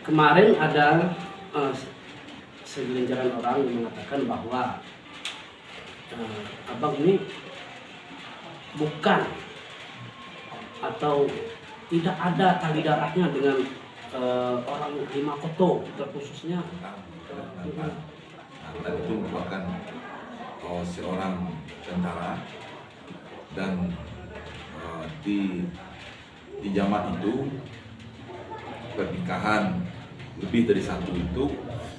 Kemarin ada segelintir orang yang mengatakan bahwa abang ini bukan atau tidak ada tali darahnya dengan orang di Makoto, terkhususnya Nathan itu merupakan seorang tentara dan di zaman itu pernikahan lebih dari satu itu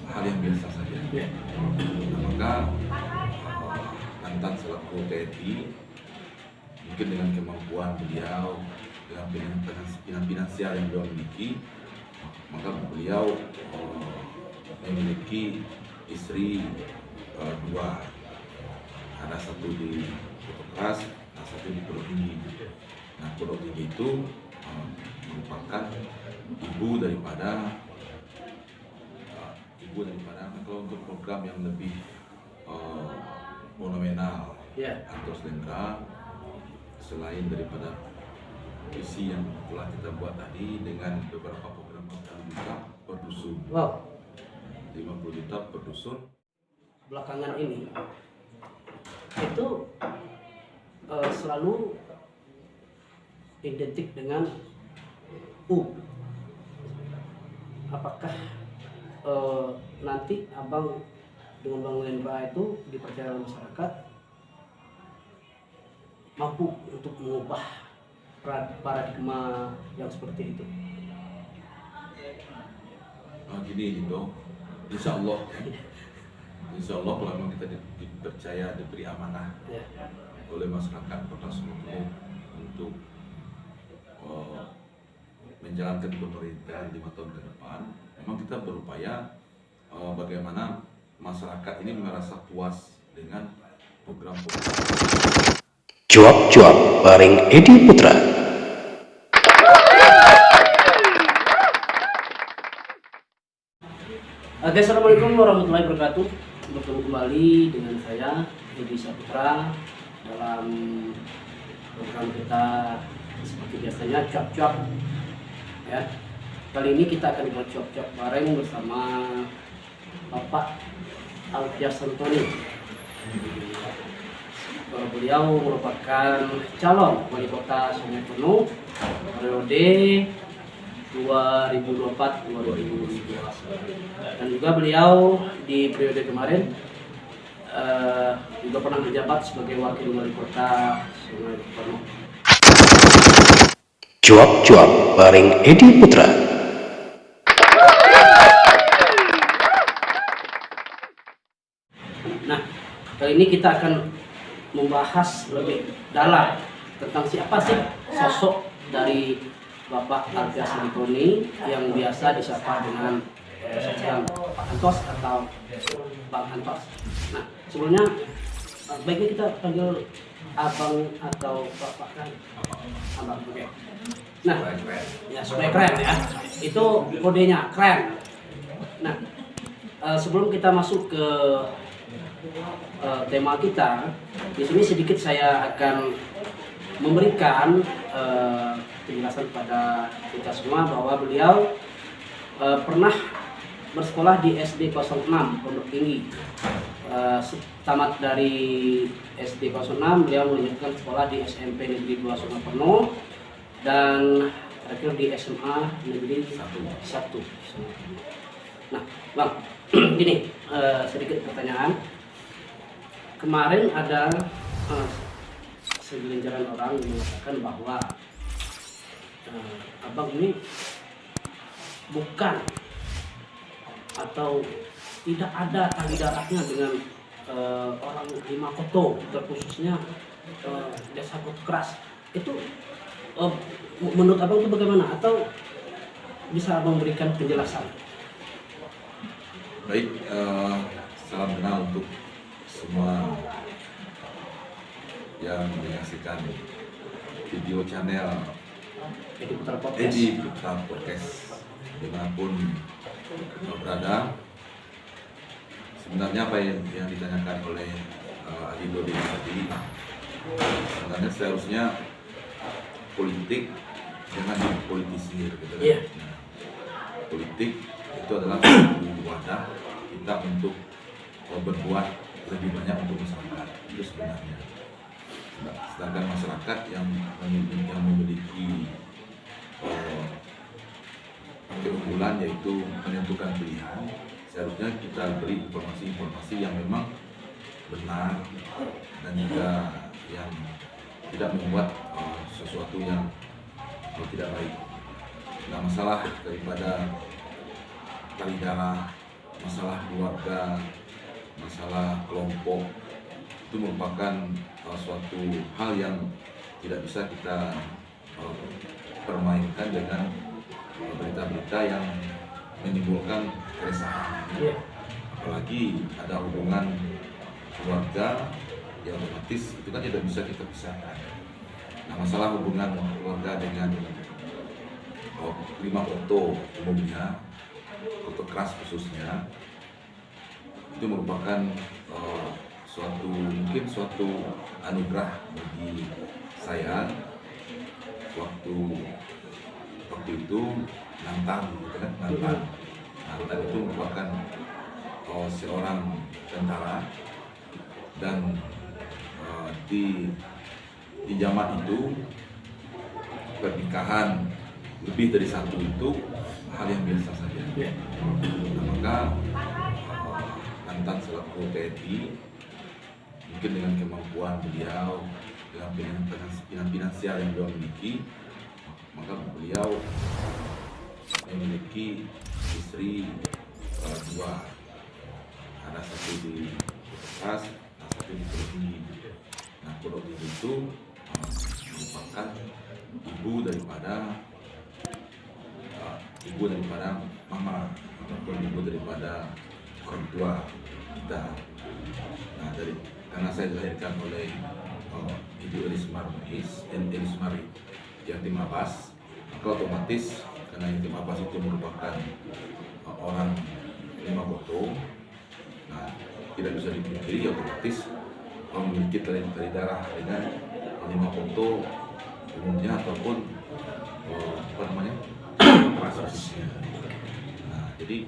hal yang biasa saja. Nah, maka Nathan selaku TNI mungkin dengan kemampuan beliau, dengan finansial yang beliau miliki, maka beliau memiliki istri dua, ada satu di Kutokras, ada satu di Pulau Tinggi. Nah, Pulau Tinggi itu merupakan ibu daripada kalau untuk program yang lebih monumenal atau Slendra, selain daripada visi yang telah kita buat tadi dengan beberapa program juga per dusun. wow, 50 juta per dusun. belakangan ini itu selalu identik dengan apakah nanti abang dengan Bang Lendra itu dipercaya oleh masyarakat mampu untuk mengubah paradigma yang seperti itu? Gini gitu, insya Allah kalau memang kita dipercaya, diberi amanah oleh masyarakat Kota Solo untuk menjalankan pemerintahan 5 tahun ke depan, memang kita berupaya bagaimana masyarakat ini merasa puas dengan program-program. Cuap-cuap bareng Edi Putra. Oke, assalamualaikum warahmatullahi wabarakatuh. Bertemu kembali dengan saya Edi Putra dalam program kita seperti biasanya cuap-cuap. Ya, kali ini kita akan bercuap-cuap bareng bersama Bapak Alfias Santoni. Beliau merupakan calon wali kota Sungai Penuh periode 2024-2019, dan juga beliau di periode kemarin juga pernah menjabat sebagai wakil wali kota Sungai Penuh. Cuap-cuap bareng Edi Putra. Nah, kali ini kita akan membahas lebih dalam tentang siapa sih sosok dari Bapak Alfias Santoni yang biasa disapa dengan Pak Antos atau Bang Antos. Nah, sebelumnya baiknya kita panggil abang atau bapak kan? Abang, oke. Nah, ya supaya keren ya. Itu kodenya keren. Nah, sebelum kita masuk ke tema kita, di sini sedikit saya akan memberikan penjelasan kepada kita semua bahwa beliau pernah bersekolah di SD 06 Pondok Tinggi. Tamat dari SD 06, beliau melanjutkan sekolah di SMP Negeri 2 Sungai Penuh dan terakhir di SMA Negeri 1. Nah, Bang, gini, sedikit pertanyaan. Kemarin ada segelintir orang yang mengatakan bahwa abang ini bukan atau tidak ada tali darahnya dengan orang di Makoto, terkhususnya desa Kutokras. Itu menurut abang itu bagaimana? Atau bisa abang berikan penjelasan? Baik, salam kenal untuk semua yang menyaksikan video channel Edi Putra Podcast. Edi Putra Podcast dimanapun berada. Sebenarnya apa yang ditanyakan oleh Adi Dodi tadi, sebenarnya seharusnya politik jangan dipolitisir gitu. Iya. Politik itu adalah satu wadah kita untuk berbuat lebih banyak untuk masyarakat. Itu sebenarnya. Sedangkan masyarakat yang memiliki keunggulan yaitu menentukan pilihan, seharusnya kita beri informasi-informasi yang memang benar dan juga yang tidak membuat sesuatu yang tidak baik. Nah, masalah daripada tali darah, masalah keluarga, masalah kelompok itu merupakan suatu hal yang tidak bisa kita permainkan dengan berita-berita yang menimbulkan keresahan. Apalagi ada hubungan keluarga yang otomatis itu kan tidak bisa kita pisahkan. Nah, masalah hubungan keluarga dengan 5 foto umumnya, foto keras khususnya, itu merupakan suatu anugerah bagi saya. Waktu itu nantang gitu kan, nantang itu merupakan seorang tentara, dan di zaman itu pernikahan lebih dari satu itu hal yang biasa saja. Nah, maka Nantan selaku TNI mungkin dengan kemampuan beliau, dengan pilihan finansial yang beliau miliki, maka beliau memiliki istri 2, ada satu di atas, satu di Pulau Tinggi. Nah, Pulau Tinggi itu merupakan ibu daripada mama ataupun ibu daripada orang tua kita. Nah, karena saya dilahirkan oleh Ibu Elismar Yatim Abbas, maka otomatis karena Yatim Abbas itu merupakan orang 5 foto, nah tidak bisa dipungkiri otomatis memiliki tali darah dengan 5 foto umumnya ataupun kekerasan. Nah, jadi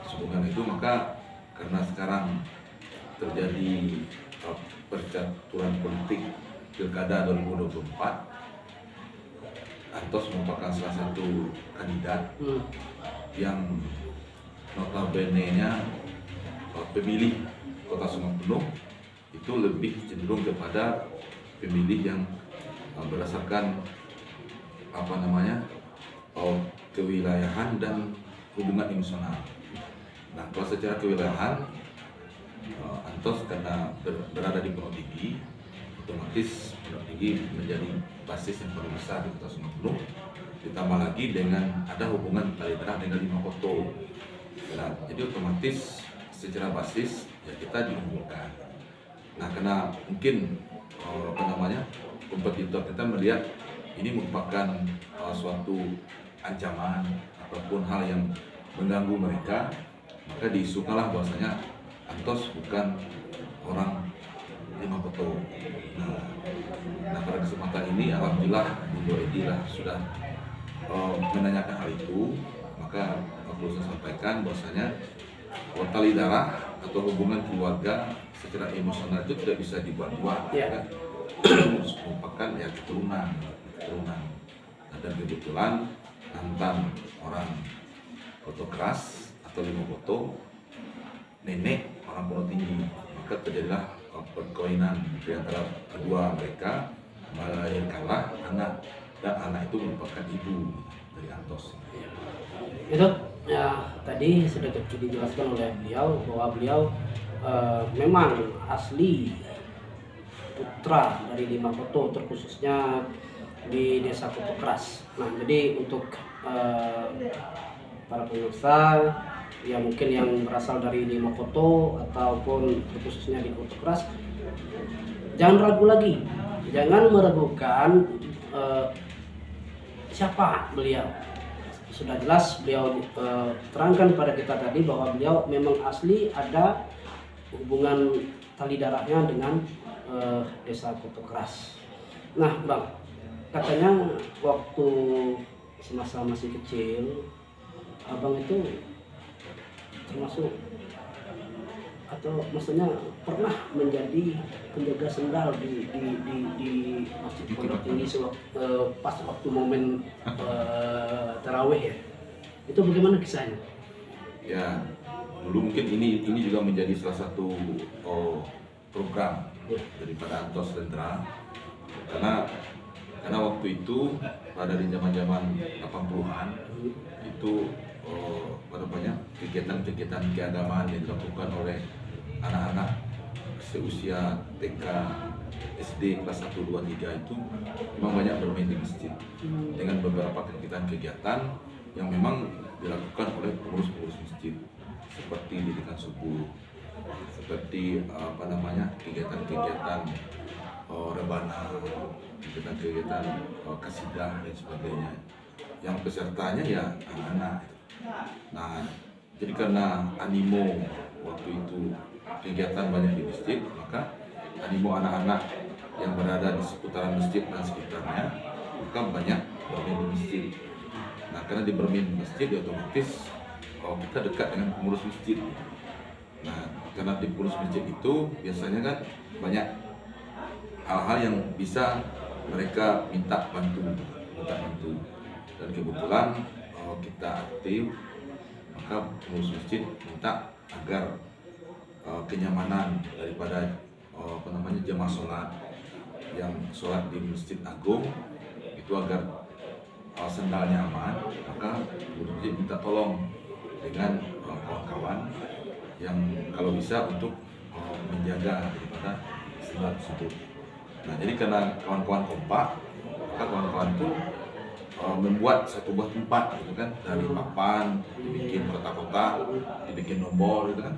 sehubungan itu, maka karena sekarang terjadi percaturan politik Pilkada 2024, Antos merupakan salah satu kandidat yang notabene-nya pemilih Kota Sungai Penuh itu lebih cenderung kepada pemilih yang berdasarkan kewilayahan dan hubungan emosional. Nah, kalau secara kewilayahan, Antos karena berada di Pulau Tinggi, otomatis Pulau Tinggi menjadi basis yang paling besar di Kota Sungai Penuh. Ditambah lagi dengan ada hubungan tali darah dengan 5 foto. Nah, jadi otomatis secara basis ya kita diunggulkan. Nah, karena mungkin kompetitor kita melihat ini merupakan suatu ancaman ataupun hal yang mengganggu mereka, maka diisukanlah bahwasanya Antos bukan orang 5 foto. Nah, pada kesempatan ini alhamdulillah Ibu Edi sudah menanyakan hal itu, maka perlu saya sampaikan bahwasanya tali darah atau hubungan keluarga secara emosional itu tidak bisa dibuat-buat, kan? Itu merupakan ya keturunan. Dan kebetulan Nantan orang foto keras atau 5 foto, nenek orang Pulau Tinggi, maka terjadilah perkawinan di antara kedua mereka, melahirkanlah anak, dan anak itu merupakan ibu dari Antos. Itu ya tadi sudah dijelaskan oleh beliau bahwa beliau memang asli putra dari 5 foto, terkhususnya di Desa Foto Keras. Nah, jadi untuk para pemirsa yang mungkin yang berasal dari 5 foto ataupun khususnya di Foto Keras, jangan ragu lagi, jangan meragukan siapa beliau. Sudah jelas beliau terangkan pada kita tadi bahwa beliau memang asli ada hubungan tali darahnya dengan Desa Foto Keras. Nah, Bang, katanya waktu semasa masih kecil, Abang itu termasuk atau maksudnya pernah menjadi penjaga sendal di Masjid Pondok Tinggi pas waktu momen tarawih ya. Itu bagaimana kisahnya? Ya, dulu mungkin ini juga menjadi salah satu program daripada Antos Lentera, karena waktu itu pada di zaman 80-an itu kegiatan-kegiatan keagamaan yang dilakukan oleh anak-anak seusia TK, SD kelas 1, 2, 3 itu memang banyak bermain di masjid dengan beberapa kegiatan-kegiatan yang memang dilakukan oleh pengurus-pengurus masjid, seperti didikan subuh, seperti kegiatan-kegiatan rebana, kegiatan-kegiatan kasidah dan sebagainya, yang pesertanya ya anak-anak. Nah, jadi karena animo waktu itu kegiatan banyak di masjid, maka animo anak-anak yang berada di seputaran masjid dan sekitarnya maka banyak bermain di masjid. Nah, karena di bermain di masjid ya otomatis kita dekat dengan pengurus masjid. Nah, karena di pengurus masjid itu biasanya kan banyak hal-hal yang bisa mereka minta bantu. Dan kebetulan kita aktif, maka pengurus masjid minta agar kenyamanan daripada jemaah sholat yang sholat di Masjid Agung itu agar sendalnya aman, maka pengurus masjid minta tolong dengan kawan-kawan yang kalau bisa untuk menjaga daripada sendal tersebut. Nah, jadi karena kawan-kawan kompak, maka kawan-kawan itu membuat satu buah tempat gitu kan, dari papan dibikin kotak-kotak, dibikin nomor gitu kan,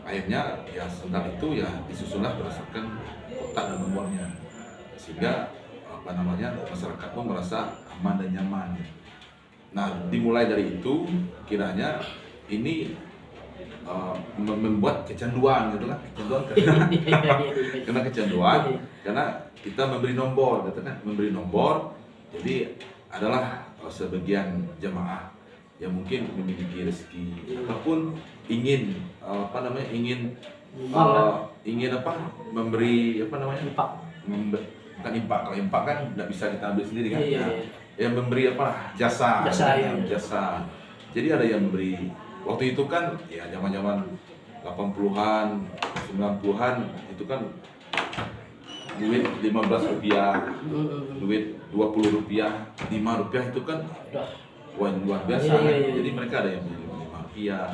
akhirnya ya sendal itu ya disusunlah berdasarkan kotak dan nomornya, sehingga masyarakat pun merasa aman dan nyaman. Nah, dimulai dari itu kiranya ini membuat kecanduan gitu kan, karena kecanduan, karena kita memberi nomor gitu kan, jadi adalah sebagian jemaah yang mungkin memiliki rezeki ataupun ingin memberi Impak. bukan impak, kalau impak kan tidak bisa kita ambil sendiri kan, yang memberi jasa. Jadi ada yang memberi. Waktu itu kan ya zaman 80-an, 90-an itu kan duit 15 rupiah, duit 20 rupiah, 5 rupiah itu kan wah luar biasa. Jadi mereka ada yang beli 5 rupiah,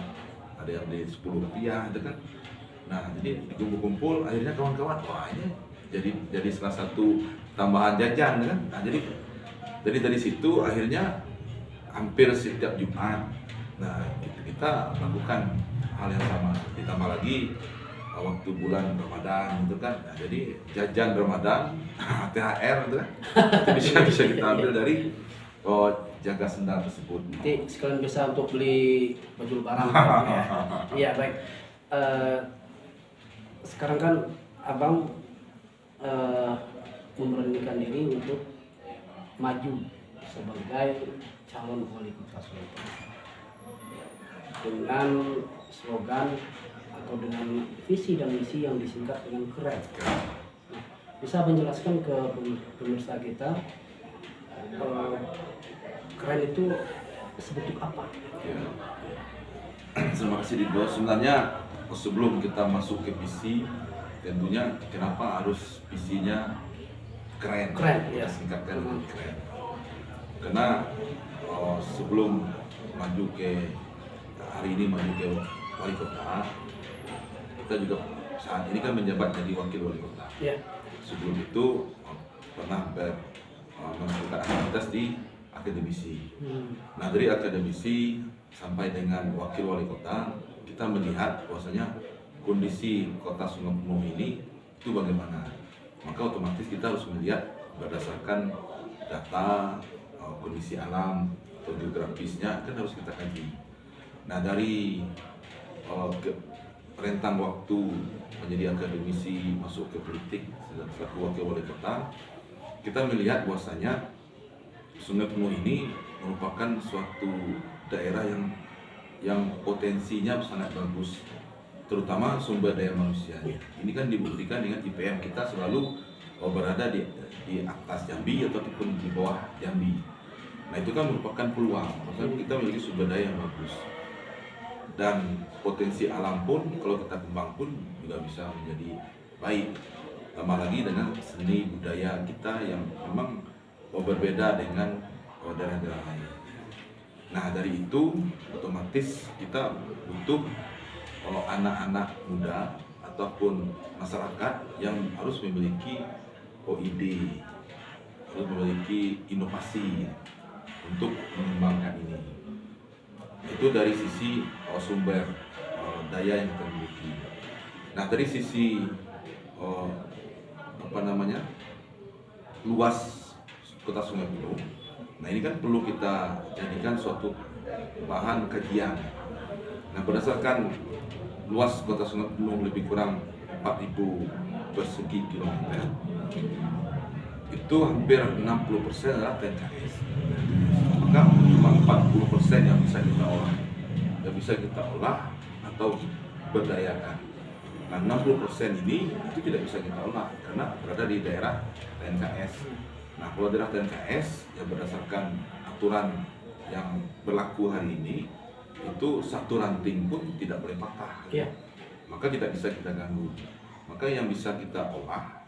ada yang beli 10 rupiah itu kan. Nah, jadi dikumpul-kumpul akhirnya kawan-kawan, wah ini jadi salah satu tambahan jajan kan. Nah, jadi dari situ akhirnya hampir setiap Jumat, nah kita lakukan hal yang sama. Ditambah lagi waktu bulan Ramadan itu kan, nah, jadi jajan Ramadan THR itu kan bisa kita ambil dari jaga sendal tersebut. Nanti sekalian bisa untuk beli baju lebaran. Iya, baik. Sekarang kan abang memberanikan diri untuk maju sebagai calon wali kota Solo dengan slogan atau dengan visi dan misi yang disingkat dengan keren. Nah, bisa menjelaskan ke pemirsa kita keren itu sebentuk apa? Ya. Terima kasih Dido. Sebenarnya sebelum kita masuk ke visi, tentunya kenapa harus visinya keren? Ya. Singkatkan dengan keren. Karena sebelum maju ke wali kota, kita juga saat ini kan menjabat jadi wakil wali kota. Ya. Sebelum itu pernah melakukan aktivitas di akademisi. Nah, dari akademisi sampai dengan wakil wali kota, kita melihat bahwasanya kondisi kota Sungai Penuh ini itu bagaimana. Maka otomatis kita harus melihat berdasarkan data kondisi alam atau geografisnya kan harus kita kaji. Nah, dari rentang waktu menjadi akademisi masuk ke politik selaku wakil wali kota, kita melihat bahwasanya Sungai Penuh ini merupakan suatu daerah yang yang potensinya sangat bagus, terutama sumber daya manusia. Ini kan dibuktikan dengan IPM kita selalu berada di atas Jambi ataupun di bawah Jambi. Nah itu kan merupakan peluang, maksudnya kita memiliki sumber daya yang bagus. Dan potensi alam pun kalau kita kembang pun juga bisa menjadi baik. Tambah lagi dengan seni budaya kita yang memang berbeda dengan daerah-daerah lain. Nah dari itu otomatis kita butuh anak-anak muda ataupun masyarakat yang harus memiliki ide, harus memiliki inovasi untuk mengembangkan ini. Itu dari sisi sumber daya yang kita miliki. Nah dari sisi luas kota Sungai Penuh, nah ini kan perlu kita jadikan suatu bahan kajian. Nah berdasarkan luas kota Sungai Penuh lebih kurang 4.000 persegi kilometer, itu hampir 60% adalah TNKS. Maka cuma 40% yang bisa kita olah atau berdayakan. Nah 60% ini itu tidak bisa kita olah karena berada di daerah TNKS. Nah kalau daerah TNKS ya berdasarkan aturan yang berlaku hari ini, itu satu ranting pun tidak boleh patah. Maka tidak bisa kita ganggu. Maka yang bisa kita olah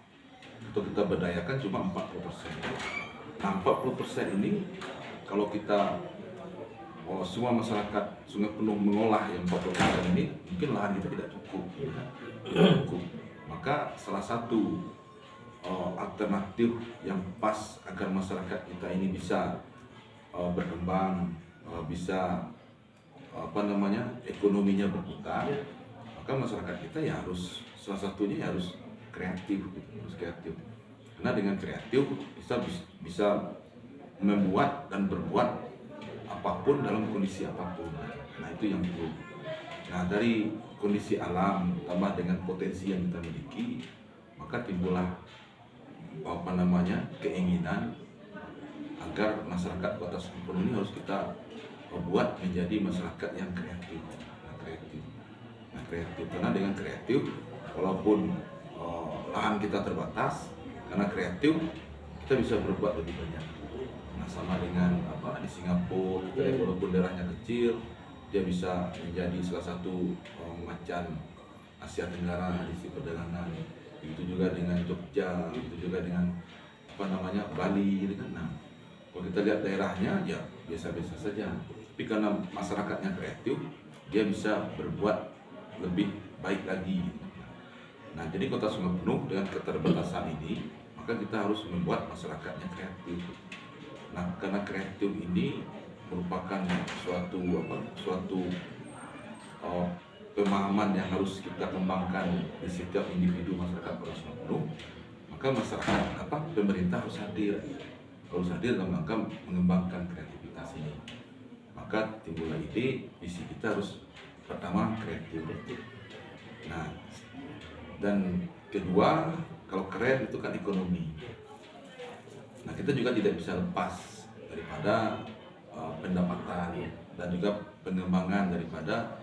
atau kita berdayakan cuma 40%. Nah 40% ini kalau kita semua masyarakat Sungai Penuh mengolah yang 40% ini, mungkin lahan kita tidak cukup. Maka salah satu alternatif yang pas agar masyarakat kita ini bisa berkembang, bisa ekonominya berputar, maka masyarakat kita ya harus salah satunya ya harus kreatif, karena dengan kreatif bisa membuat dan berbuat apapun dalam kondisi apapun. Nah itu yang perlu. Nah dari kondisi alam tambah dengan potensi yang kita miliki, maka timbullah keinginan agar masyarakat Kota Sungai Penuh ini harus kita buat menjadi masyarakat yang kreatif. Kreatif karena dengan kreatif walaupun lahan kita terbatas, karena kreatif kita bisa berbuat lebih banyak. Nah sama dengan di Singapura, walaupun daerahnya kecil, dia bisa menjadi salah satu macan Asia Tenggara di sisi perdagangan. Itu juga dengan Jogja, itu juga dengan Bali, gitu kan. Nah kalau kita lihat daerahnya ya biasa-biasa saja, tapi karena masyarakatnya kreatif, dia bisa berbuat lebih baik lagi. Nah jadi Kota Sungai Penuh dengan keterbatasan ini, maka kita harus membuat masyarakatnya kreatif. Nah karena kreatif ini merupakan suatu pemahaman yang harus kita kembangkan di setiap individu masyarakat Kota Sungai Penuh, maka masyarakat pemerintah harus hadir dalam rangka mengembangkan kreativitas ini. Maka timbullah ide, visi kita harus pertama kreatif. Nah dan kedua, kalau keren itu kan ekonomi. Nah kita juga tidak bisa lepas daripada pendapatan dan juga pengembangan daripada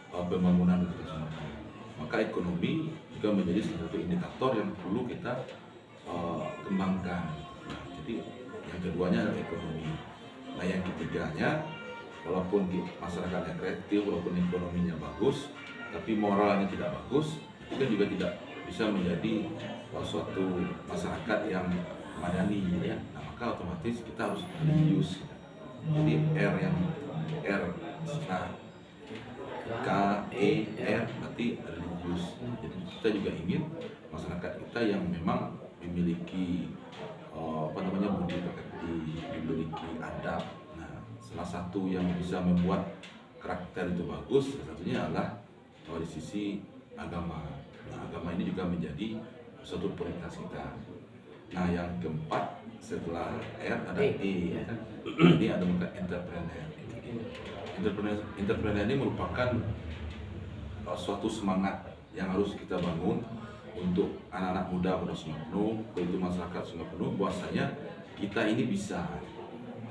pembangunan Kota Sungai Penuh. Maka ekonomi juga menjadi salah satu indikator yang perlu kita kembangkan. Nah, jadi yang keduanya adalah ekonomi. Nah yang ketiganya, walaupun masyarakatnya kreatif, walaupun ekonominya bagus, tapi moralnya tidak bagus, itu kan juga tidak bisa menjadi suatu masyarakat yang madani, ya. Nah maka otomatis kita harus religius. Jadi KER berarti religius. Jadi kita juga ingin masyarakat kita yang memang memiliki budi pekerti, memiliki adab. Nah, salah satu yang bisa membuat karakter itu bagus, salah satunya adalah dari sisi agama. Nah, agama ini juga menjadi suatu prioritas kita. Nah, yang keempat setelah R ada E, kan? Ini ada entrepreneur. Entrepreneur ini merupakan suatu semangat yang harus kita bangun untuk anak-anak muda Kota Sungai Penuh, untuk masyarakat Sungai Penuh, bahwasanya kita ini bisa,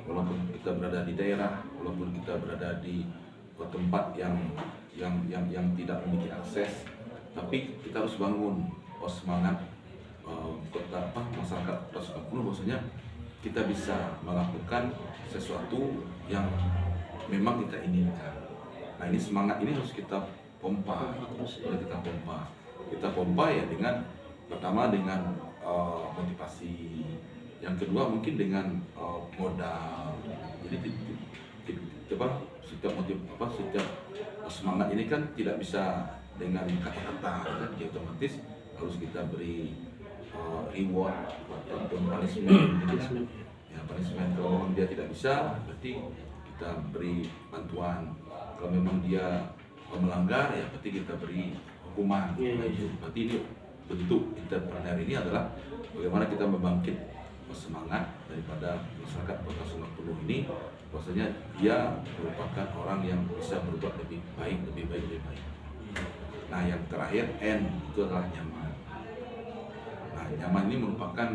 walaupun kita berada di daerah, walaupun kita berada di tempat yang tidak memiliki akses, tapi kita harus bangun semangat masyarakat Kota Sukabumi bahwasanya kita bisa melakukan sesuatu yang memang kita inginkan. Nah, ini semangat ini harus kita pompa, kita pompa ya dengan pertama dengan motivasi, yang kedua mungkin dengan modal. Jadi setiap semangat ini kan tidak bisa dengan kata-kata, kan? Jadi otomatis harus kita beri reward ataupun punishment. Ya, punishment kalau memang dia tidak bisa, berarti kita beri bantuan. Kalau memang dia melanggar, ya berarti kita beri hukuman. Nah, itu berarti ini bentuk entrepreneur ini adalah bagaimana kita membangkit semangat daripada masyarakat Kota Sukabumi ini, bahwasanya dia merupakan orang yang bisa berbuat lebih baik. Nah, yang terakhir N itu adalah nyaman. Nah, nyaman ini merupakan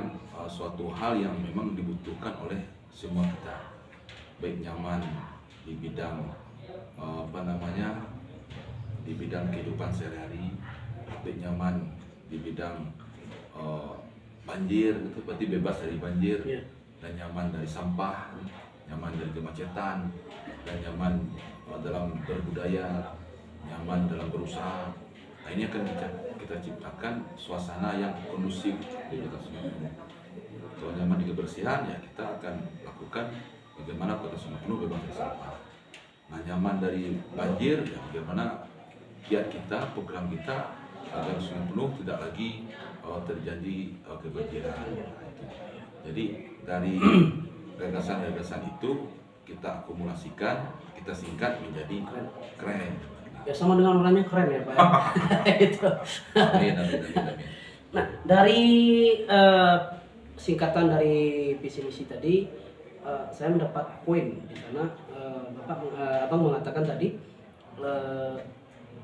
suatu hal yang memang dibutuhkan oleh semua kita, baik nyaman di bidang di bidang kehidupan sehari-hari, baik nyaman di bidang banjir, itu berarti bebas dari banjir, dan nyaman dari sampah, nyaman dari kemacetan, dan nyaman dalam berbudaya, nyaman dalam berusaha. Nah, ini akan kita ciptakan suasana yang kondusif di Kota Sukabumi. Kalau nyaman di kebersihan, ya kita akan lakukan bagaimana Kota Sukabumi bebas dari sampah. Nah, nyaman dari banjir, ya bagaimana kiat kita, program kita agar Sukabumi tidak lagi terjadi kebanjiran. Jadi dari gagasan-gagasan itu kita akumulasikan, kita singkat menjadi keren. Ya sama dengan orangnya keren ya Pak. Itu. Amin. Nah, dari singkatan dari visi misi tadi, saya mendapat poin di sana. Abang mengatakan tadi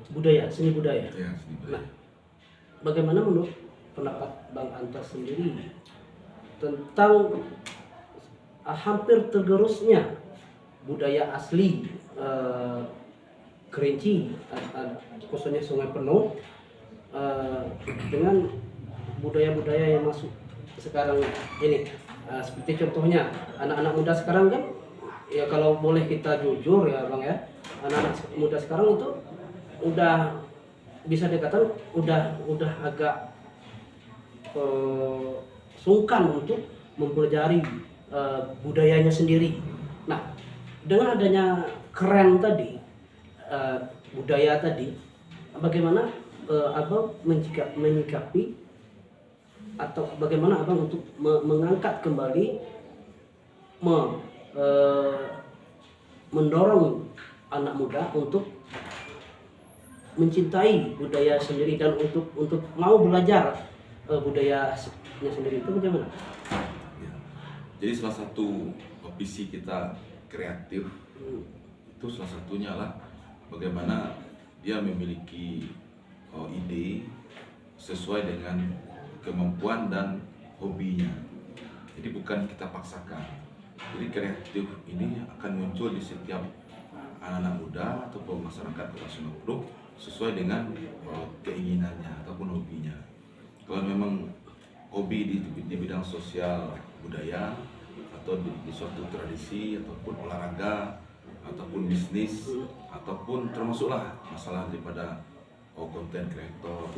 seni budaya. Ya, seni budaya. Nah, bagaimana menurut pendapat Bang Anto sendiri tentang hampir tergerusnya budaya asli Kerinci, khususnya Sungai Penuh, dengan budaya-budaya yang masuk sekarang ini, seperti contohnya anak-anak muda sekarang kan, ya kalau boleh kita jujur ya Bang ya, anak-anak muda sekarang itu udah bisa dikatakan udah agak sungkan untuk mempelajari budayanya sendiri. Nah, dengan adanya keren tadi, budaya tadi, bagaimana Abang menyikapi atau bagaimana Abang untuk mengangkat kembali, mendorong anak muda untuk mencintai budaya sendiri dan untuk mau belajar budayanya sendiri, itu bagaimana? Ya. Jadi salah satu visi kita kreatif itu salah satunya adalah bagaimana dia memiliki ide sesuai dengan kemampuan dan hobinya. Jadi bukan kita paksakan. Jadi kreatif ini akan muncul di setiap anak-anak muda ataupun masyarakat Kota Sukabumi sesuai dengan keinginannya ataupun hobinya. Kalau memang hobi di bidang sosial budaya atau di suatu tradisi ataupun olahraga ataupun bisnis ataupun termasuklah masalah daripada konten kreator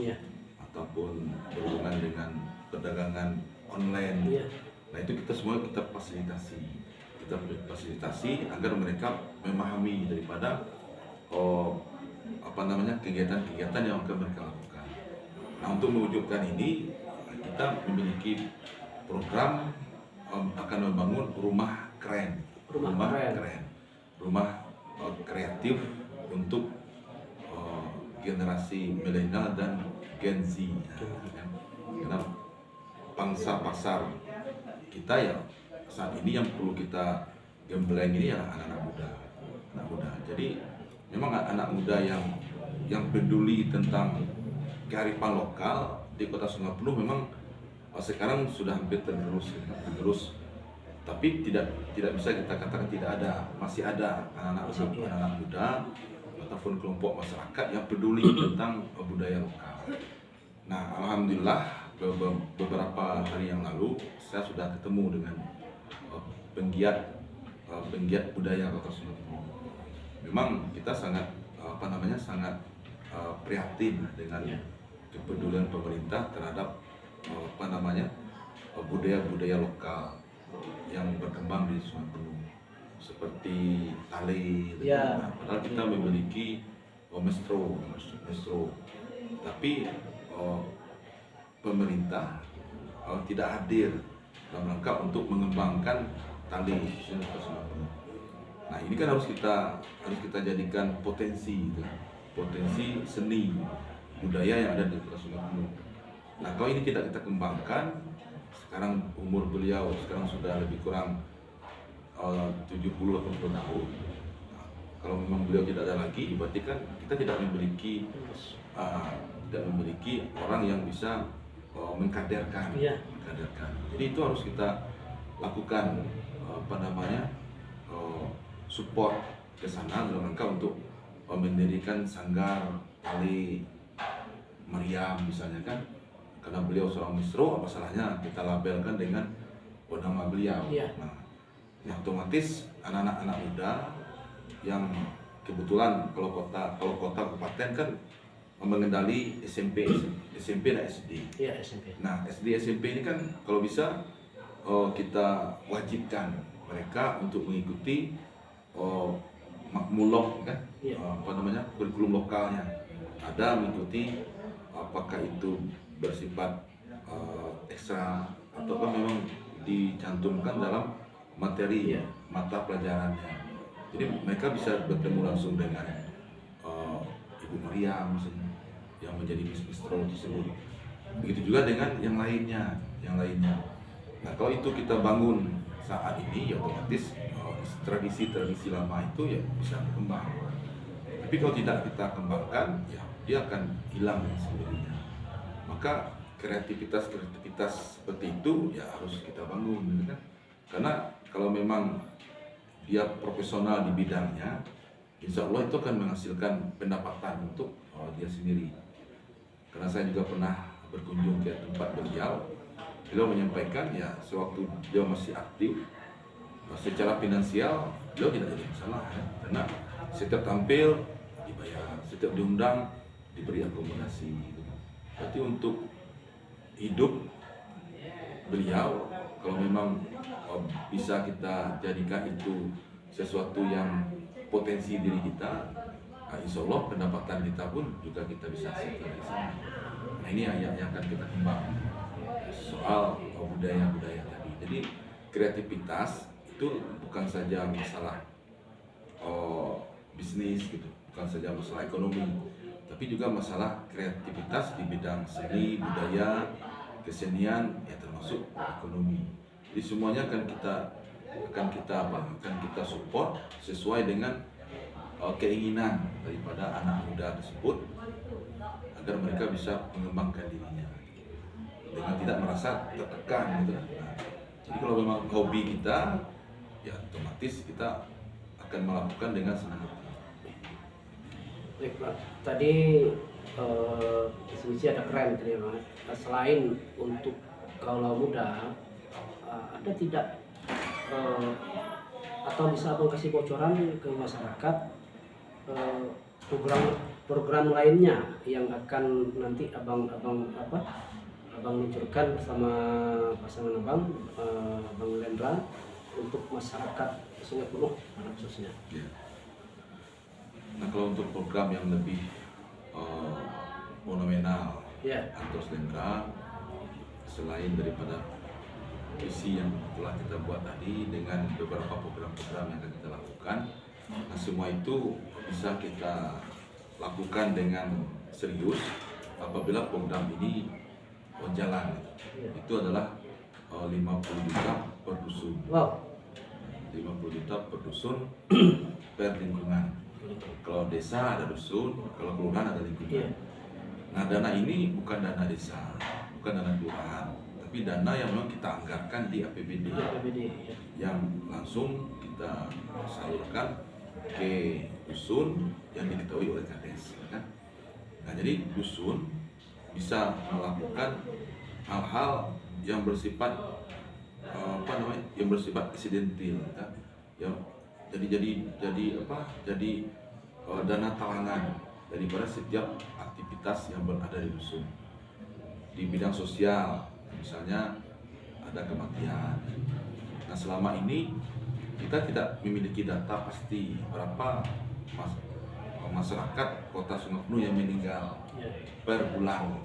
ataupun berhubungan dengan perdagangan online. Nah, itu kita semua kita fasilitasi agar mereka memahami daripada kegiatan-kegiatan yang akan mereka lakukan. Nah, untuk mewujudkan ini kita memiliki program akan membangun rumah keren, rumah kreatif untuk generasi milenial dan Gen Z. Karena pangsa pasar kita ya saat ini yang perlu kita gembleng ini ya anak-anak muda. Jadi memang anak muda yang peduli tentang kearifan lokal di Kota Sukabumi memang sekarang sudah hampir tergerus Tapi tidak bisa kita katakan tidak ada, masih ada anak-anak muda ataupun kelompok masyarakat yang peduli tentang budaya lokal. Nah, alhamdulillah beberapa hari yang lalu saya sudah ketemu dengan penggiat budaya Kota Sungai Penuh. Memang kita sangat sangat prihatin dengan kepedulian pemerintah terhadap budaya-budaya lokal yang berkembang di Sungai Penuh seperti tali. Nah, padahal kita memiliki maestro, tapi pemerintah tidak hadir dalam rangka untuk mengembangkan tali Sungai Penuh. Nah, ini kan harus kita jadikan potensi seni budaya yang ada di Kota Sungai Penuh. Nah, kalau ini tidak kita kembangkan, sekarang umur beliau sekarang sudah lebih kurang 70-80 tahun. Nah, kalau memang beliau tidak ada lagi, berarti kan kita tidak memiliki orang yang bisa mengkaderkan. Jadi itu harus kita lakukan support ke sana dalam rangka untuk mendirikan sanggar tali Mariam misalnya kan, karena beliau seorang maestro, apa salahnya kita labelkan dengan nama beliau. Nah, otomatis anak-anak muda yang kebetulan kalau kota kabupaten kan mengendali SMP dan SD. Nah, SD SMP ini kan kalau bisa kita wajibkan mereka untuk mengikuti makmulok kan, kurikulum lokalnya. Ada mengikuti apakah itu bersifat ekstra ataukah memang dicantumkan dalam materi mata pelajarannya. Jadi mereka bisa bertemu langsung dengan Ibu Maria misalnya yang menjadi maestro tersebut. Begitu juga dengan yang lainnya. Nah, kalau itu kita bangun saat ini, ya otomatis tradisi lama itu ya bisa berkembang. Tapi kalau tidak kita kembangkan, ya dia akan hilang sendirinya. Maka kreativitas seperti itu ya harus kita bangun, gitu kan? Karena kalau memang dia profesional di bidangnya, insya Allah itu akan menghasilkan pendapatan untuk dia sendiri. Karena saya juga pernah berkunjung ke tempat beliau menyampaikan ya sewaktu dia masih aktif, secara finansial beliau tidak ada masalah ya. Karena setiap tampil dibayar, setiap diundang diberi akomodasi. Berarti untuk hidup beliau, kalau memang bisa kita jadikan itu sesuatu yang potensi diri kita, nah insya Allah pendapatan kita pun juga kita bisa hasilkan dari sana. Nah, ini yang akan kita kembang soal budaya-budaya tadi. Jadi kreativitas itu bukan saja masalah bisnis gitu, bukan saja masalah ekonomi, tapi juga masalah kreativitas di bidang seni, budaya, kesenian, ya termasuk ekonomi. Jadi semuanya akan kita support sesuai dengan keinginan daripada anak muda tersebut agar mereka bisa mengembangkan dirinya dengan tidak merasa tertekan gitu. Nah, jadi kalau memang hobi kita, ya otomatis kita akan melakukan dengan senang hati. Baik Pak, tadi diskusi ada keren tadi Pak. Selain untuk kaula muda, ada tidak atau bisa Abang kasih bocoran ke masyarakat program lainnya yang akan nanti abang luncurkan bersama pasangan Bang Lendra untuk masyarakat Sungai Penuh pada khususnya. Ya. Nah, kalau untuk program yang lebih monumental atau Lendra, selain daripada visi yang telah kita buat tadi dengan beberapa program-program yang akan kita lakukan, nah semua itu bisa kita lakukan dengan serius apabila program ini jalan. Itu adalah 50 juta per dusun. Wow. 50 juta per dusun per lingkungan. Kalau desa ada dusun, kalau kelurahan ada lingkungan. Nah, dana ini bukan dana desa, bukan dana kelurahan, tapi tapi dana yang memang kita anggarkan di APBD, APBD ya. yang langsung kita salurkan ke dusun yang diketahui oleh Kades, kan? Nah, jadi dusun bisa melakukan hal-hal yang bersifat yang bersifat insidentil, kan? Yang jadi dana talangan daripada setiap aktivitas yang berada di dusun. Di bidang sosial, misalnya ada kematian. Nah, selama ini kita tidak memiliki data pasti berapa masyarakat Kota Sungai Penuh yang meninggal per bulan.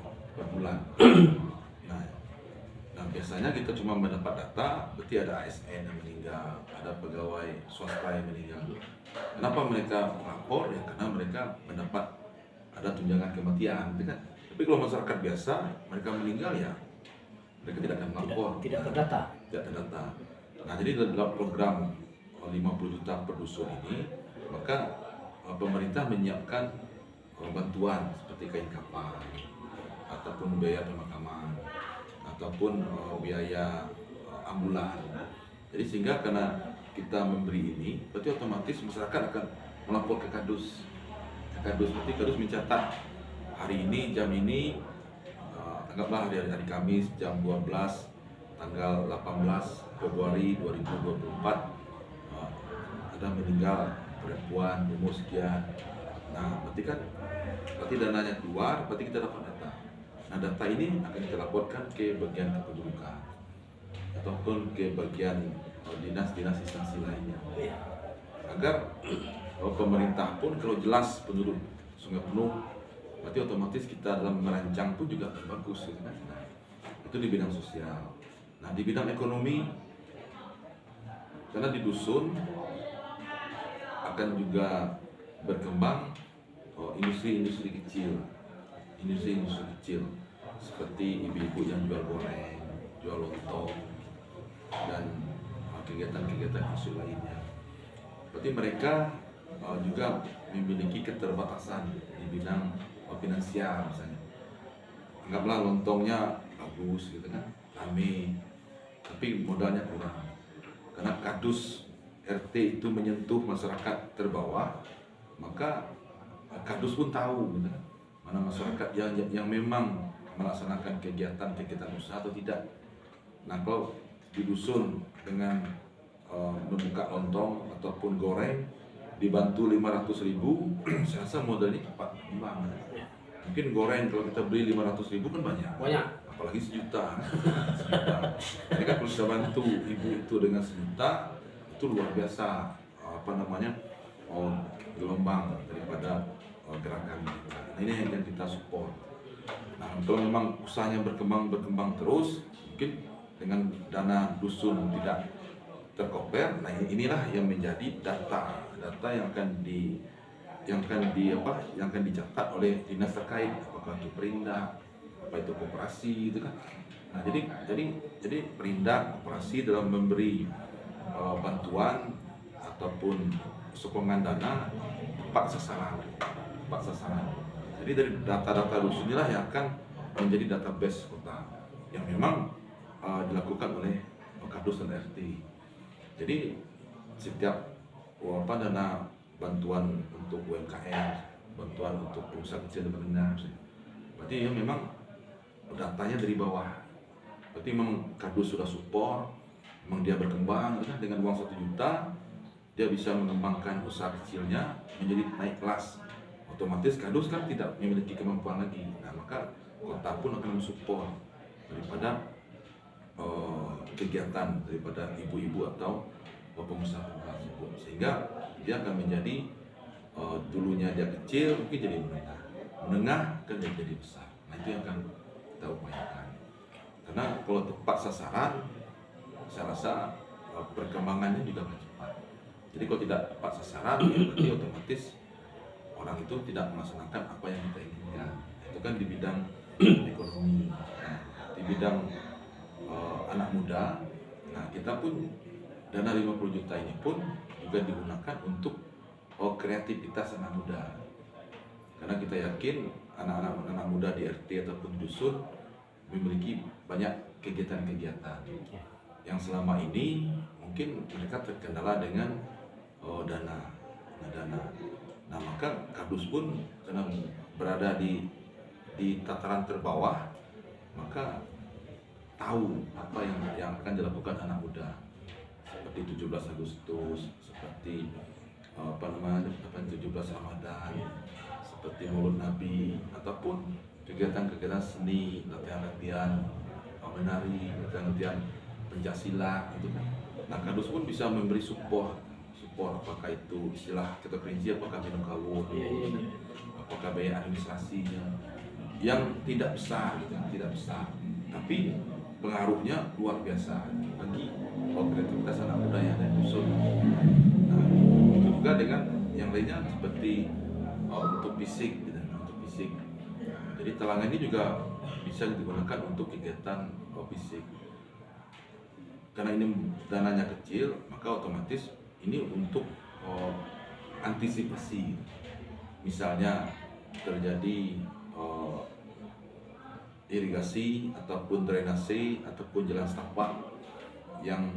Nah, biasanya kita cuma mendapat data, berarti ada ASN yang meninggal, ada pegawai swasta yang meninggal. Kenapa mereka melapor? Ya karena mereka mendapat ada tunjangan kematian, gitu kan? Tapi kalau masyarakat biasa, mereka meninggal ya mereka tidak akan melapor. Tidak terdata. Tidak terdata. Nah, jadi dalam program 50 juta per dusun ini, maka pemerintah menyiapkan bantuan seperti kain kafan, ataupun biaya pemakaman, ataupun biaya ambulan. Jadi sehingga karena kita memberi ini, berarti otomatis masyarakat akan melapor ke Kadus. Berarti Kadus mencatat hari ini, jam ini, anggaplah hari Kamis jam 12, tanggal 18 Februari 2024, ada meninggal perempuan umur sekian. Nah, berarti dananya keluar, berarti kita dapat data. Nah, data ini akan kita laporkan ke bagian kependudukan ataupun ke bagian dinas-dinas instansi lainnya, agar pemerintah pun kalau jelas penduduk Sungai Penuh, berarti otomatis kita dalam merancang pun juga bagus, gitu kan? Nah, itu di bidang sosial. Nah, di bidang ekonomi, karena di dusun akan juga berkembang industri-industri kecil seperti ibu-ibu yang jual goreng, jual lontong, dan kegiatan-kegiatan hasil lainnya. Berarti mereka juga memiliki keterbatasan di bidang finansial, misalnya. Anggaplah lontongnya bagus, gitu kan, rame, tapi modalnya kurang. Karena Kadus RT itu menyentuh masyarakat terbawah, maka Kadus pun tahu, gitu kan, mana masyarakat yang memang melaksanakan kegiatan usaha atau tidak. Nah, kalau di dusun dengan membuka lontong ataupun goreng dibantu 500.000, saya rasa modalnya cepat berkembang. Mungkin goreng kalau kita beli 500.000 kan banyak, apalagi sejuta. Jadi kan kalau kita bantu ibu itu dengan sejuta, itu luar biasa gelombang daripada gerakan kita. Nah, ini yang kita support. Nah, kalau memang usahanya berkembang terus, mungkin dengan dana dusun tidak terkoper, nah inilah yang menjadi data yang akan dicatat oleh dinas terkait, apakah itu Perindak, apa itu koperasi, gitu kan. Nah, jadi Perindak, koperasi dalam memberi bantuan ataupun sokongan dana tepat sasaran. Jadi dari data-data dusun inilah yang akan menjadi database kota yang memang dilakukan oleh Kadus dan RT. Jadi setiap dana bantuan untuk UMKM, bantuan untuk pengusaha kecil dan menengah, berarti ya memang datanya dari bawah. Berarti memang Kadus sudah support, memang dia berkembang, kan, dengan uang 1 juta dia bisa mengembangkan usaha kecilnya menjadi naik kelas. Otomatis Kadus kan tidak memiliki kemampuan lagi. Nah, maka kota pun akan mensupport daripada kegiatan daripada ibu-ibu atau pengusaha-pengusaha tersebut, sehingga dia akan menjadi dulunya dia kecil mungkin jadi menengah kan jadi besar. Nah, itu yang akan kita upayakan, karena kalau tepat sasaran saya rasa perkembangannya juga akan cepat. Jadi kalau tidak tepat sasaran, ya berarti otomatis orang itu tidak melaksanakan apa yang kita inginkan. Itu kan di bidang ekonomi. Nah, di bidang anak muda, nah kita pun dana 50 juta ini pun juga digunakan untuk kreativitas anak muda. Karena kita yakin anak-anak muda di RT ataupun dusun, memiliki banyak kegiatan-kegiatan yang selama ini mungkin mereka terkendala dengan dana. Nah, maka Kardus pun karena berada di tataran terbawah, maka tahu apa yang akan dilakukan anak muda, seperti 17 Agustus, seperti 17 Ramadan, seperti Maulid Nabi, ataupun kegiatan-kegiatan seni, latihan-latihan menari, latihan pencaksilat gitu kan. Nah, Kardus pun bisa memberi support, apakah itu istilah kita perinci, apakah minum kawut, apakah biaya administrasinya yang tidak besar gitu, tidak besar, tapi pengaruhnya luar biasa bagi kreativitas anak muda yang ada di dusun. Nah, juga dengan yang lainnya seperti untuk fisik gitu, untuk fisik. Jadi talangan ini juga bisa digunakan untuk kegiatan fisik. Karena ini dananya kecil, maka otomatis ini untuk antisipasi. Misalnya terjadi irigasi ataupun drainase ataupun jalan setapak yang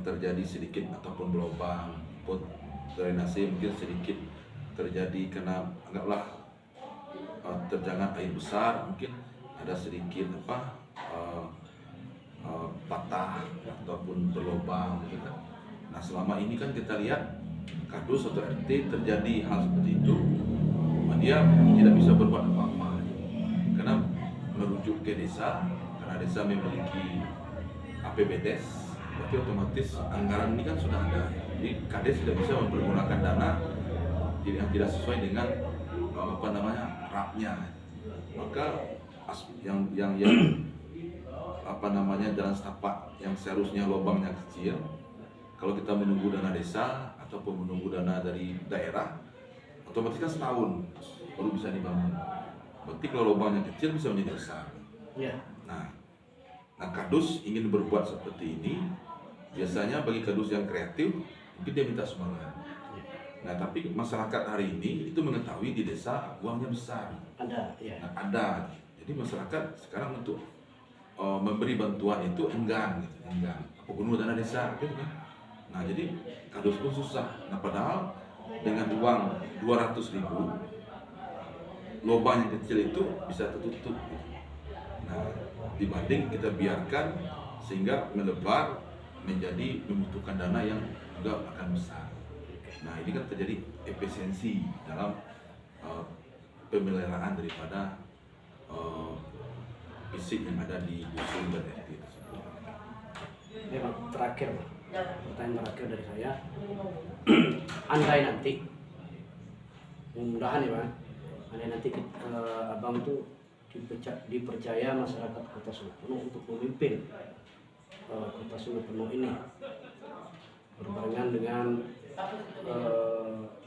terjadi sedikit ataupun berlubang, ataupun drainase mungkin sedikit terjadi karena anggaplah terjangan air besar, mungkin ada sedikit patah ataupun berlubang gitu kan. Nah, selama ini kan kita lihat Kardus atau RT terjadi hal seperti itu, dia tidak bisa berbuat apa-apa karena merujuk ke desa, karena desa memiliki APBDes, berarti otomatis anggaran ini kan sudah ada. Jadi Kades tidak bisa mempergunakan dana yang tidak sesuai dengan rapnya. Maka yang jalan setapak yang seharusnya lubangnya kecil, kalau kita menunggu dana desa ataupun menunggu dana dari daerah, otomatis kan setahun baru bisa dibangun. Berarti kalau lubangnya kecil bisa menjadi besar. Nah, Kardus ingin berbuat seperti ini. Biasanya bagi Kardus yang kreatif, mungkin dia minta sumbangan. Nah, tapi masyarakat hari ini itu mengetahui di desa uangnya besar. Ada, ya. Nah, ada. Jadi masyarakat sekarang untuk memberi bantuan itu enggan, gitu, enggan. Penuh dana desa, gitu kan. Nah, jadi Kardus pun susah. Nah, padahal dengan uang 200.000, lubang yang kecil itu bisa tertutup. Nah, dibanding kita biarkan sehingga melebar menjadi membutuhkan dana yang juga akan besar. Nah, ini kan terjadi efisiensi dalam pemeliharaan daripada fisik yang ada di dusun dan RT tersebut. Terakhir, pertanyaan terakhir dari saya. Andai nanti, mudah-mudahan ya Pak, andai nanti abang tuh dipercaya masyarakat Kota Solopenuh untuk memimpin Kota Solopenuh ini berbarengan dengan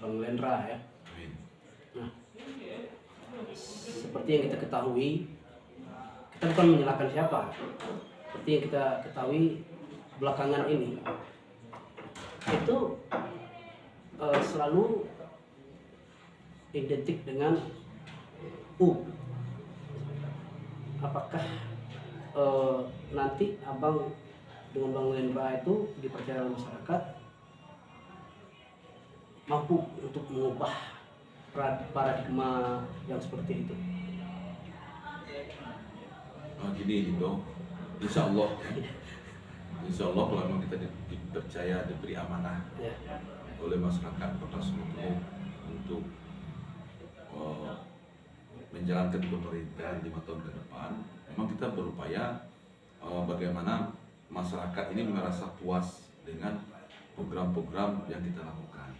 Bang Lendra ya. Nah, seperti yang kita ketahui, kita bukan menyalahkan siapa. Seperti yang kita ketahui belakangan ini itu selalu identik dengan apakah nanti abang dengan Bang Lendra itu dipercaya oleh masyarakat mampu untuk mengubah paradigma yang seperti itu? Gini gitu, insya Allah kalau memang kita dipercaya, diberi amanah oleh masyarakat Kota Solopenuh untuk menjalankan pemerintahan 5 tahun ke depan, memang kita berupaya bagaimana masyarakat ini merasa puas dengan program-program yang kita lakukan.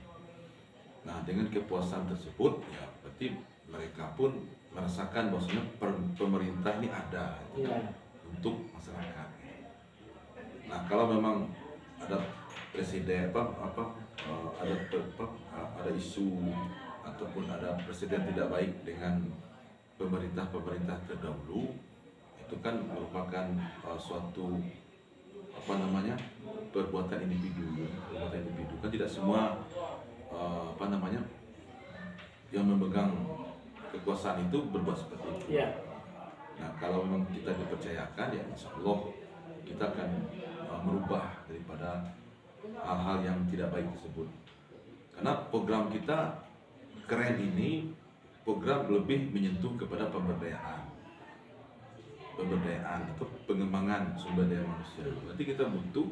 Nah, dengan kepuasan tersebut, ya berarti mereka pun merasakan bahwasanya pemerintah ini ada untuk masyarakat. Nah, kalau memang ada presiden ada isu ataupun ada presiden tidak baik dengan pemerintah terdahulu, itu kan merupakan suatu perbuatan individu kan tidak semua yang memegang kekuasaan itu berbuat seperti itu. Nah kalau memang kita dipercayakan ya insya Allah kita akan merubah daripada hal-hal yang tidak baik tersebut. Karena program kita keren ini program lebih menyentuh kepada pemberdayaan atau pengembangan sumber daya manusia. Berarti kita butuh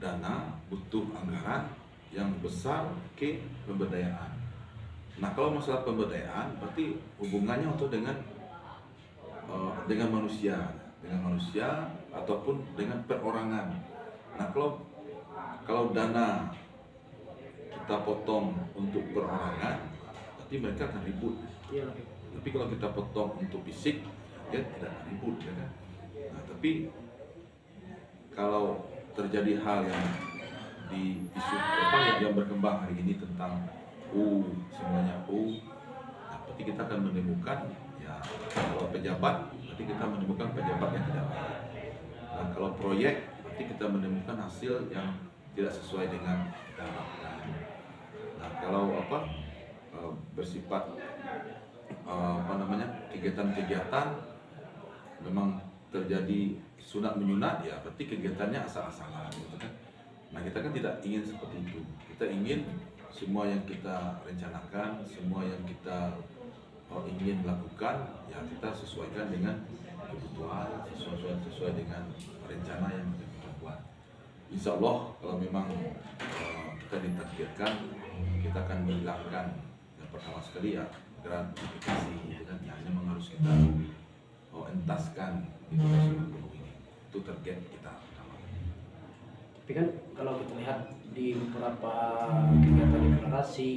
dana, butuh anggaran yang besar ke pemberdayaan. Nah kalau masalah pemberdayaan berarti hubungannya untuk dengan manusia ataupun dengan perorangan. Nah kalau dana kita potong untuk perorangan berarti mereka akan ribut. Iya. Tapi kalau kita potong untuk fisik dia tidak akan ribut, ya kan? Nah tapi kalau terjadi hal yang di isu yang berkembang hari ini tentang semuanya nah, berarti kita akan menemukan ya kalau pejabat berarti kita menemukan pejabat yang tidak baik. Nah kalau proyek berarti kita menemukan hasil yang tidak sesuai dengan harapan. Nah kalau bersifat kegiatan-kegiatan memang terjadi sunat menyunat ya berarti kegiatannya asal-asalan gitu kan. Nah kita kan tidak ingin seperti itu. Kita ingin semua yang kita rencanakan, semua yang kita ingin lakukan ya kita sesuaikan dengan kebutuhan, sesuai dengan rencana yang kita buat. Insya Allah kalau memang kita ditakdirkan kita akan menghilangkan yang pertama sekali ya gratifikasi gitu kan. Ya, ini memang harus kita entaskan di kota Sumber ini. Itu target kita pertama. Tapi kan kalau kita lihat di beberapa kegiatan deklarasi,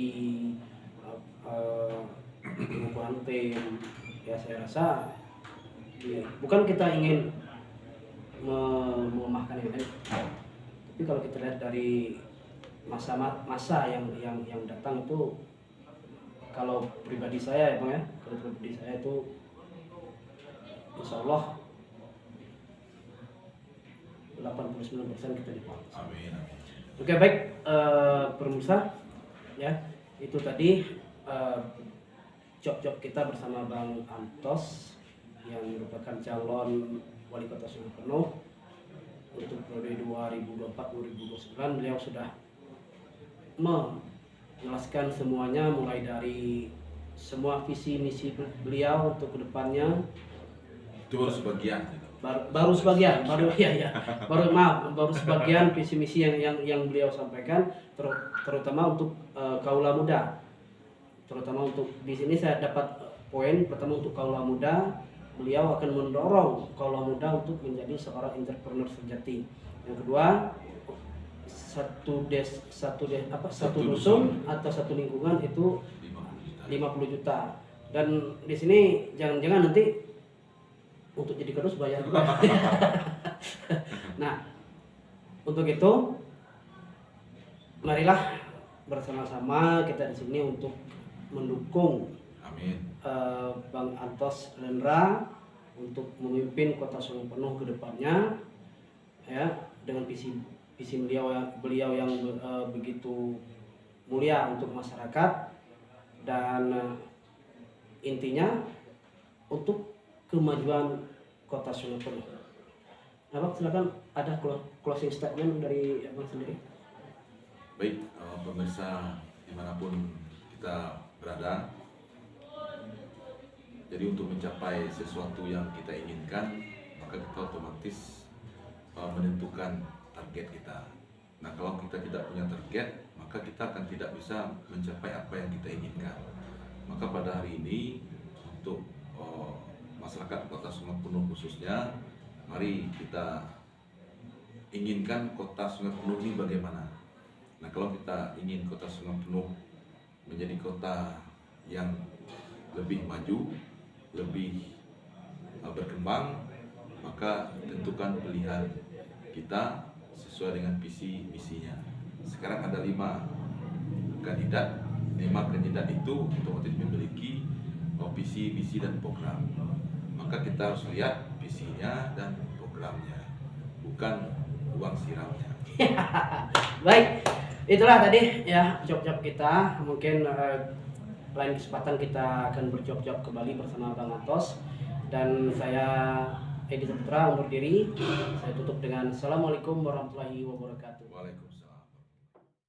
pengukuhan tim, ya saya rasa bukan kita ingin melemahkan ini, tapi kalau kita lihat dari masa yang datang itu, kalau pribadi saya ya Bang ya, kalau pribadi saya itu insya Allah 89% kita dipanggil. Amin. Oke baik, pemirsa ya itu tadi job-job kita bersama Bang Antos yang merupakan calon wali kota Sungai Penuh untuk periode 2024-2029. Beliau sudah menjelaskan semuanya mulai dari semua visi misi beliau untuk kedepannya. Itu baru sebagian. Baru sebagian visi misi yang beliau sampaikan, terutama untuk kaula muda. Terutama untuk di sini saya dapat poin pertama untuk kaula muda, beliau akan mendorong kaula muda untuk menjadi seorang entrepreneur sejati. Yang kedua, satu dusun atau satu lingkungan itu 50 juta. Dan di sini jangan-jangan nanti untuk jadi kardus bayar juga. Nah, untuk itu marilah bersama-sama kita di sini untuk mendukung Amin. Bang Antos Lendra untuk memimpin Kota Sungai Penuh ke depannya ya, dengan visi beliau yang begitu mulia untuk masyarakat dan intinya untuk kemajuan Kota Sungai Penuh. Abang silakan, ada closing statement dari Abang sendiri. Baik, pemirsa dimanapun kita berada, jadi untuk mencapai sesuatu yang kita inginkan maka kita otomatis menentukan target kita. Nah kalau kita tidak punya target maka kita akan tidak bisa mencapai apa yang kita inginkan. Maka pada hari ini untuk masyarakat Kota Sungai Penuh khususnya, mari kita inginkan Kota Sungai Penuh ini bagaimana. Nah kalau kita ingin Kota Sungai Penuh menjadi kota yang lebih maju, lebih berkembang, maka tentukan pilihan kita sesuai dengan visi misinya. Sekarang ada 5 kandidat. 5 kandidat itu otomatis memiliki visi misi dan program. Maka kita harus lihat visinya dan programnya, bukan uang siramnya. Baik, itulah tadi ya job-job kita. Mungkin lain kesempatan kita akan berjob-job kembali bersama Bang Antos. Dan saya Edi Saputra undur diri. Saya tutup dengan Assalamualaikum warahmatullahi wabarakatuh. Waalaikumsalam.